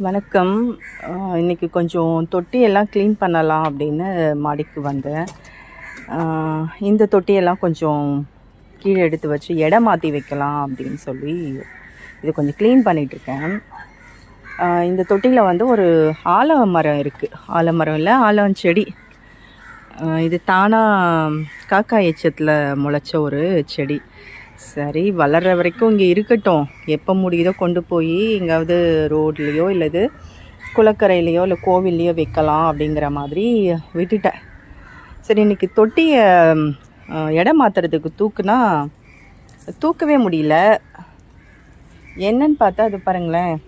வணக்கம். இன்றைக்கி கொஞ்சம் தொட்டியெல்லாம் க்ளீன் பண்ணலாம் அப்படின்னு மாடிக்கு வந்தேன். இந்த தொட்டியெல்லாம் கொஞ்சம் கீழே எடுத்து வச்சு இடம் மாற்றி வைக்கலாம் அப்படின்னு சொல்லி இது கொஞ்சம் க்ளீன் பண்ணிகிட்ருக்கேன். இந்த தொட்டியில் வந்து ஒரு ஆலமரம் இருக்குது. ஆலமரம் இல்லை, ஆலஞ்செடி. இது தானாக காக்கா எச்சத்தில் முளைச்ச ஒரு செடி. சரி, வளர்கிற வரைக்கும் இங்கே இருக்கட்டும், எப்போ முடியுதோ கொண்டு போய் எங்காவது ரோட்லேயோ இல்லது குளக்கரையிலையோ இல்லை கோவில்லையோ வைக்கலாம் அப்படிங்கிற மாதிரி விட்டுட்டேன். சரி, இன்றைக்கி தொட்டியை இடம் மாற்றுறதுக்கு தூக்கவே முடியல. என்னன்னு பார்த்தா அது பாருங்களேன்,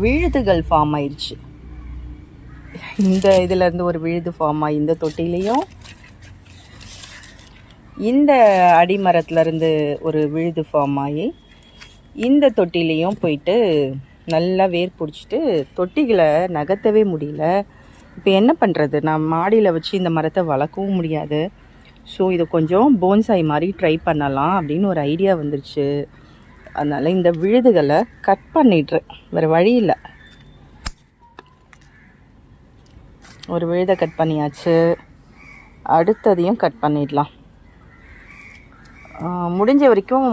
விழுதுகள் ஃபார்ம் ஆயிடுச்சு. இந்த இதிலேருந்து ஒரு விழுது ஃபார்ம் ஆகி இந்த தொட்டிலையும், இந்த அடிமரத்துலேருந்து ஒரு விழுது ஃபார்ம் ஆகி இந்த தொட்டிலையும் போயிட்டு நல்லா வேர் பிடிச்சிட்டு தொட்டிகளை நகர்த்தவே முடியல. இப்போ என்ன பண்ணுறது? நான் மாடியில் வச்சு இந்த மரத்தை வளர்க்கவும் முடியாது. ஸோ இதை கொஞ்சம் போன்சாய் மாதிரி ட்ரை பண்ணலாம் அப்படின்னு ஒரு ஐடியா வந்துருச்சு. அதனால் இந்த விழுதுகளை கட் பண்ணிடுறேன், வேறு வழி இல்லை. ஒரு விழுதை கட் பண்ணியாச்சு, அடுத்ததையும் கட் பண்ணிடலாம். முடிஞ்ச வரைக்கும்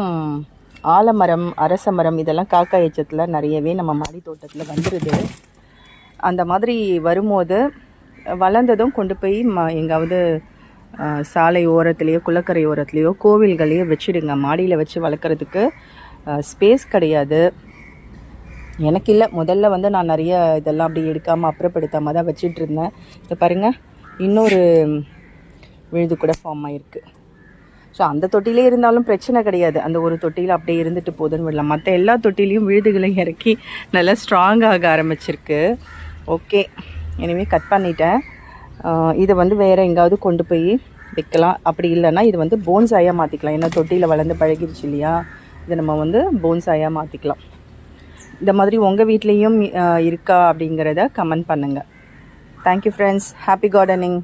ஆலமரம், அரச மரம் இதெல்லாம் காக்கா எச்சத்தில் நிறையவே நம்ம மாடி தோட்டத்தில் வந்துடுது. அந்த மாதிரி வரும்போது வளர்ந்ததும் கொண்டு போய் எங்காவது சாலை ஓரத்துலேயோ குளக்கரை ஓரத்துலேயோ கோவில்களையோ வச்சுடுங்க. மாடியில் வச்சு வளர்க்குறதுக்கு ஸ்பேஸ் கிடையாது. எனக்கு இல்லை, முதல்ல வந்து நான் நிறைய இதெல்லாம் அப்படி எடுக்காமல் அப்புறப்படுத்தாமல் தான் வச்சிட்ருந்தேன். இதை பாருங்கள், இன்னொரு விழுது கூட ஃபார்ம் ஆகிருக்கு. ஸோ அந்த தொட்டிலே இருந்தாலும் பிரச்சனை கிடையாது, அந்த ஒரு தொட்டியில் அப்படியே இருந்துட்டு போதுன்னு விடலாம். மற்ற எல்லா தொட்டிலையும் விழுதுகளையும் இறக்கி நல்லா ஸ்ட்ராங்காக ஆரம்பிச்சிருக்கு. ஓகே, எனவே கட் பண்ணிட்டேன். இதை வந்து வேறு எங்காவது கொண்டு போய் வைக்கலாம். அப்படி இல்லைன்னா இது வந்து போன்சாயாக மாற்றிக்கலாம். ஏன்னா தொட்டியில் வளர்ந்து பழகிடுச்சு இல்லையா, இதை நம்ம வந்து போன்சாயாக மாற்றிக்கலாம். இந்த மாதிரி உங்கள் வீட்லேயும் இருக்கா அப்படிங்கிறத கமெண்ட் பண்ணுங்கள். Thank you friends. Happy gardening.